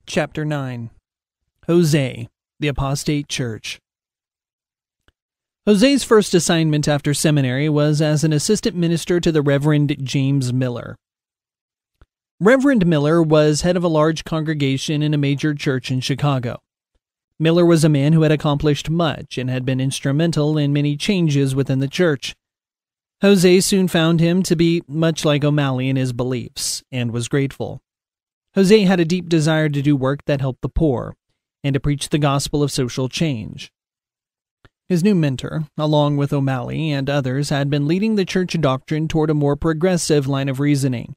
Chapter 9. Jose, the Apostate Church. Jose's first assignment after seminary was as an assistant minister to the Reverend James Miller. Reverend Miller was head of a large congregation in a major church in Chicago. Miller was a man who had accomplished much and had been instrumental in many changes within the church. Jose soon found him to be much like O'Malley in his beliefs, and was grateful. Jose had a deep desire to do work that helped the poor, and to preach the gospel of social change. His new mentor, along with O'Malley and others, had been leading the church doctrine toward a more progressive line of reasoning,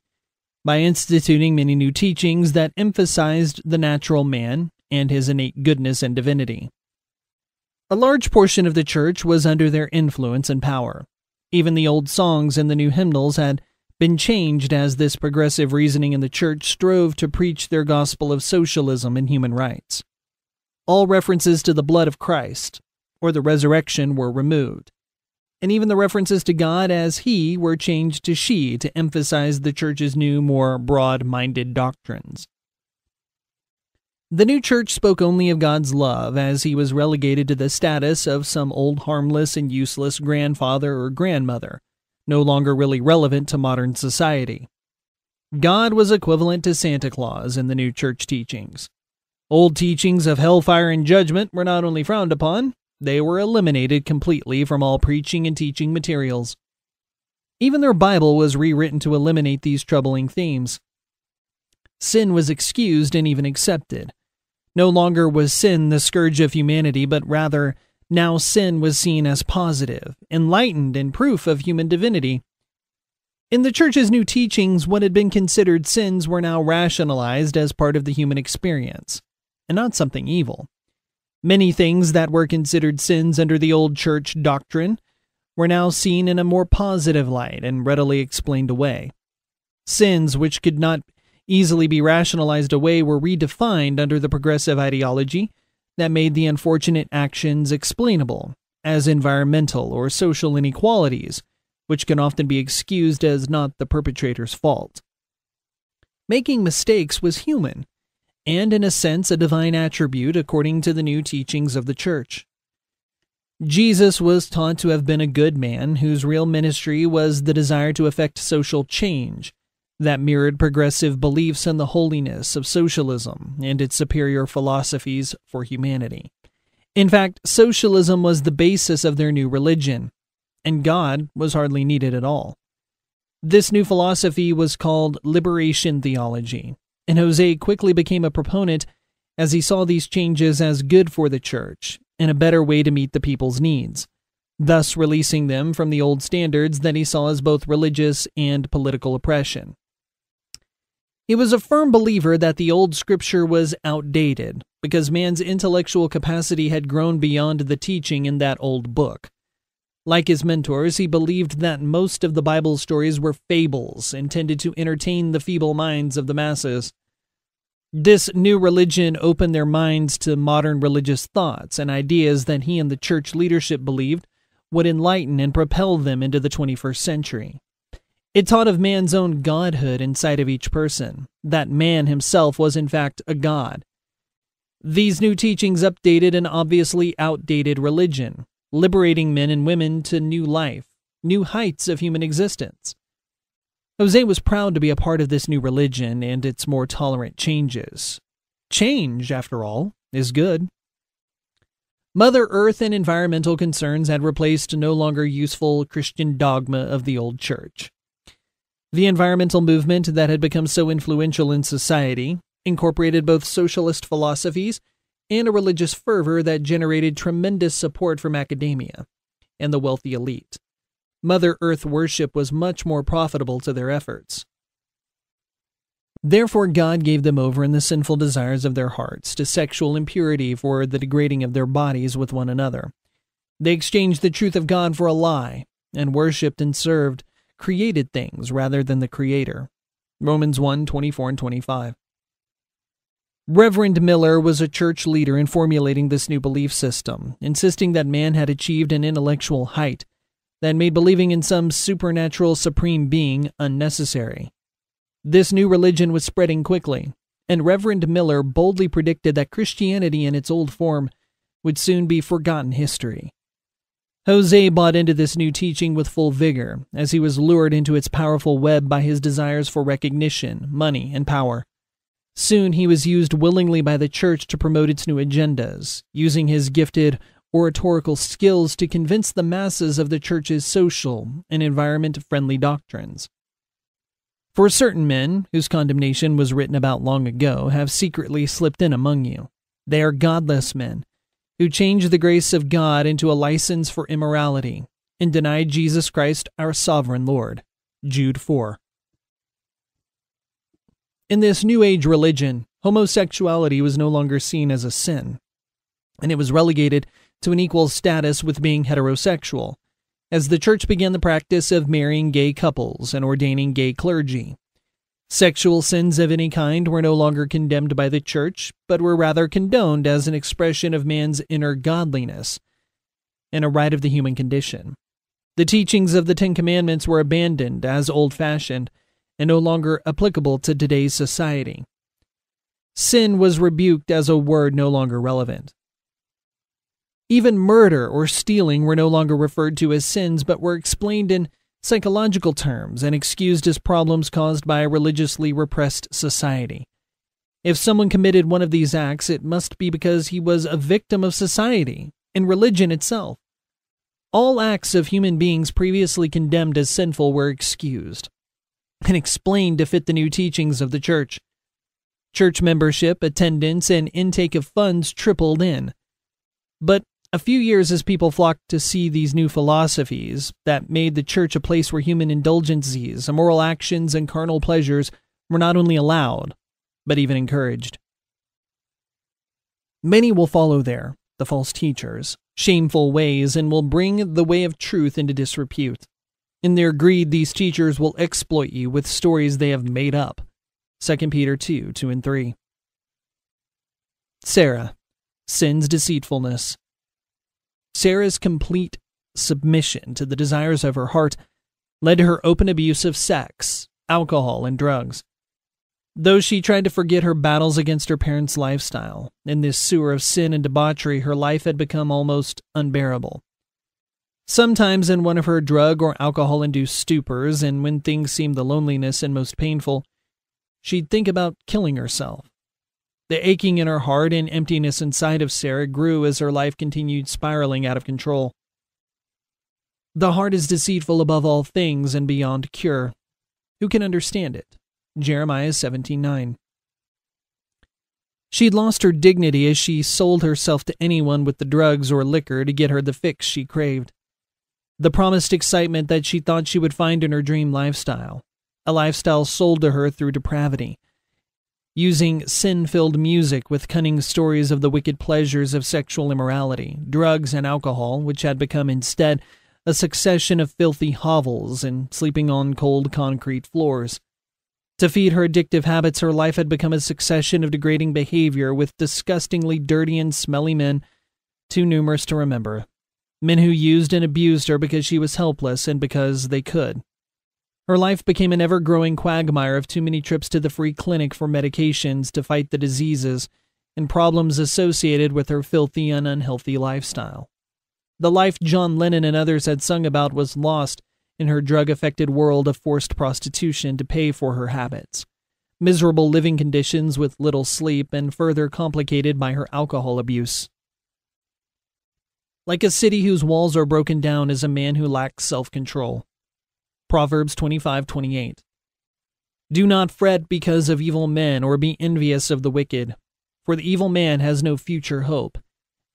by instituting many new teachings that emphasized the natural man and his innate goodness and divinity. A large portion of the church was under their influence and power. Even the old songs and the new hymnals had been changed as this progressive reasoning in the church strove to preach their gospel of socialism and human rights. All references to the blood of Christ, or the resurrection, were removed, and even the references to God as He were changed to she to emphasize the church's new, more broad-minded doctrines. The new church spoke only of God's love, as He was relegated to the status of some old harmless and useless grandfather or grandmother, no longer really relevant to modern society. God was equivalent to Santa Claus in the new church teachings. Old teachings of hellfire and judgment were not only frowned upon, they were eliminated completely from all preaching and teaching materials. Even their Bible was rewritten to eliminate these troubling themes. Sin was excused and even accepted. No longer was sin the scourge of humanity, but rather, now sin was seen as positive, enlightened, and proof of human divinity. In the church's new teachings, what had been considered sins were now rationalized as part of the human experience, and not something evil. Many things that were considered sins under the old church doctrine were now seen in a more positive light and readily explained away. Sins which could not easily be rationalized away were redefined under the progressive ideology that made the unfortunate actions explainable, as environmental or social inequalities, which can often be excused as not the perpetrator's fault. Making mistakes was human, and in a sense a divine attribute according to the new teachings of the church. Jesus was taught to have been a good man whose real ministry was the desire to effect social change that mirrored progressive beliefs in the holiness of socialism and its superior philosophies for humanity. In fact, socialism was the basis of their new religion, and God was hardly needed at all. This new philosophy was called liberation theology, and Jose quickly became a proponent as he saw these changes as good for the church and a better way to meet the people's needs, thus releasing them from the old standards that he saw as both religious and political oppression. He was a firm believer that the old scripture was outdated because man's intellectual capacity had grown beyond the teaching in that old book. Like his mentors, he believed that most of the Bible stories were fables intended to entertain the feeble minds of the masses. This new religion opened their minds to modern religious thoughts and ideas that he and the church leadership believed would enlighten and propel them into the 21st century. It taught of man's own godhood inside of each person, that man himself was in fact a god. These new teachings updated an obviously outdated religion, liberating men and women to new life, new heights of human existence. Jose was proud to be a part of this new religion and its more tolerant changes. Change, after all, is good. Mother Earth and environmental concerns had replaced no longer useful Christian dogma of the old church. The environmental movement that had become so influential in society incorporated both socialist philosophies and a religious fervor that generated tremendous support from academia and the wealthy elite. Mother Earth worship was much more profitable to their efforts. Therefore, God gave them over in the sinful desires of their hearts to sexual impurity for the degrading of their bodies with one another. They exchanged the truth of God for a lie and worshipped and served created things rather than the Creator. Romans 1:24 and 25. Reverend Miller was a church leader in formulating this new belief system, insisting that man had achieved an intellectual height that made believing in some supernatural supreme being unnecessary. This new religion was spreading quickly, and Reverend Miller boldly predicted that Christianity in its old form would soon be forgotten history. Jose bought into this new teaching with full vigor, as he was lured into its powerful web by his desires for recognition, money, and power. Soon he was used willingly by the church to promote its new agendas, using his gifted oratorical skills to convince the masses of the church's social and environment-friendly doctrines. For certain men, whose condemnation was written about long ago, have secretly slipped in among you. They are godless men, who changed the grace of God into a license for immorality, and denied Jesus Christ our sovereign Lord. Jude 4. In this New Age religion, homosexuality was no longer seen as a sin, and it was relegated to an equal status with being heterosexual, as the church began the practice of marrying gay couples and ordaining gay clergy. Sexual sins of any kind were no longer condemned by the church, but were rather condoned as an expression of man's inner godliness and a right of the human condition. The teachings of the Ten Commandments were abandoned as old-fashioned and no longer applicable to today's society. Sin was rebuked as a word no longer relevant. Even murder or stealing were no longer referred to as sins, but were explained in psychological terms and excused as problems caused by a religiously repressed society. If someone committed one of these acts, it must be because he was a victim of society and religion itself. All acts of human beings previously condemned as sinful were excused and explained to fit the new teachings of the church. Church membership, attendance, and intake of funds tripled in. But a few years as people flocked to see these new philosophies that made the church a place where human indulgences, immoral actions, and carnal pleasures were not only allowed, but even encouraged. Many will follow there, the false teachers, shameful ways, and will bring the way of truth into disrepute. In their greed, these teachers will exploit you with stories they have made up. 2 Peter 2, 2 and 3. Sarah, sin's deceitfulness. Sarah's complete submission to the desires of her heart led to her open abuse of sex, alcohol, and drugs. Though she tried to forget her battles against her parents' lifestyle, in this sewer of sin and debauchery, her life had become almost unbearable. Sometimes in one of her drug or alcohol-induced stupors, and when things seemed the loneliest and most painful, she'd think about killing herself. The aching in her heart and emptiness inside of Sarah grew as her life continued spiraling out of control. The heart is deceitful above all things and beyond cure. Who can understand it? Jeremiah 17:9. She'd lost her dignity as she sold herself to anyone with the drugs or liquor to get her the fix she craved. The promised excitement that she thought she would find in her dream lifestyle, a lifestyle sold to her through depravity, using sin-filled music with cunning stories of the wicked pleasures of sexual immorality, drugs, and alcohol, which had become instead a succession of filthy hovels and sleeping on cold concrete floors. To feed her addictive habits, her life had become a succession of degrading behavior with disgustingly dirty and smelly men, too numerous to remember. Men who used and abused her because she was helpless and because they could. Her life became an ever-growing quagmire of too many trips to the free clinic for medications to fight the diseases and problems associated with her filthy and unhealthy lifestyle. The life John Lennon and others had sung about was lost in her drug-affected world of forced prostitution to pay for her habits, miserable living conditions with little sleep, and further complicated by her alcohol abuse. Like a city whose walls are broken down is a man who lacks self-control. Proverbs 25:28. Do not fret because of evil men, or be envious of the wicked, for the evil man has no future hope,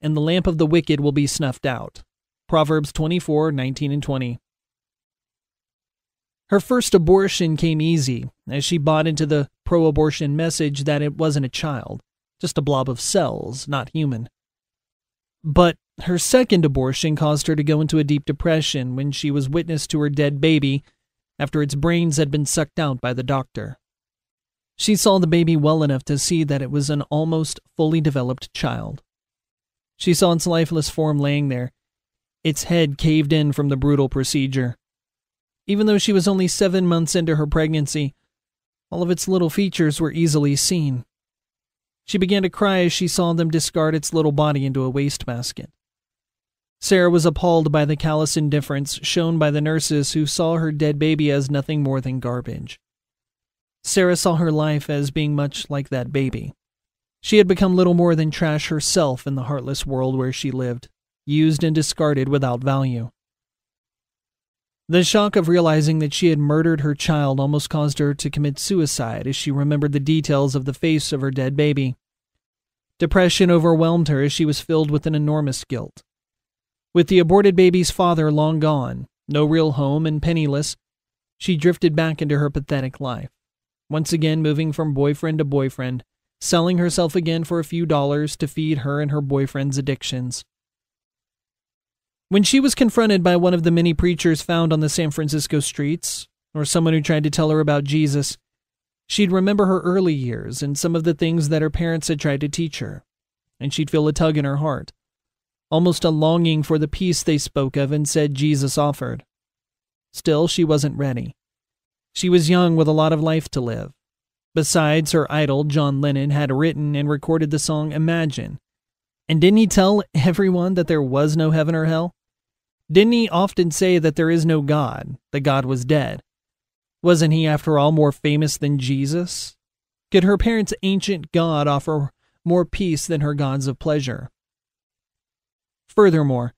and the lamp of the wicked will be snuffed out. Proverbs 24:19 and 20. Her first abortion came easy, as she bought into the pro-abortion message that it wasn't a child, just a blob of cells, not human. But her second abortion caused her to go into a deep depression when she was witness to her dead baby after its brains had been sucked out by the doctor. She saw the baby well enough to see that it was an almost fully developed child. She saw its lifeless form laying there, its head caved in from the brutal procedure. Even though she was only 7 months into her pregnancy, all of its little features were easily seen. She began to cry as she saw them discard its little body into a wastebasket. Sarah was appalled by the callous indifference shown by the nurses who saw her dead baby as nothing more than garbage. Sarah saw her life as being much like that baby. She had become little more than trash herself in the heartless world where she lived, used and discarded without value. The shock of realizing that she had murdered her child almost caused her to commit suicide as she remembered the details of the face of her dead baby. Depression overwhelmed her as she was filled with an enormous guilt. With the aborted baby's father long gone, no real home, and penniless, she drifted back into her pathetic life, once again moving from boyfriend to boyfriend, selling herself again for a few dollars to feed her and her boyfriend's addictions. When she was confronted by one of the many preachers found on the San Francisco streets, or someone who tried to tell her about Jesus, she'd remember her early years and some of the things that her parents had tried to teach her, and she'd feel a tug in her heart, almost a longing for the peace they spoke of and said Jesus offered. Still, she wasn't ready. She was young with a lot of life to live. Besides, her idol, John Lennon, had written and recorded the song Imagine. And didn't he tell everyone that there was no heaven or hell? Didn't he often say that there is no God, that God was dead? Wasn't he, after all, more famous than Jesus? Could her parents' ancient God offer more peace than her gods of pleasure? Furthermore,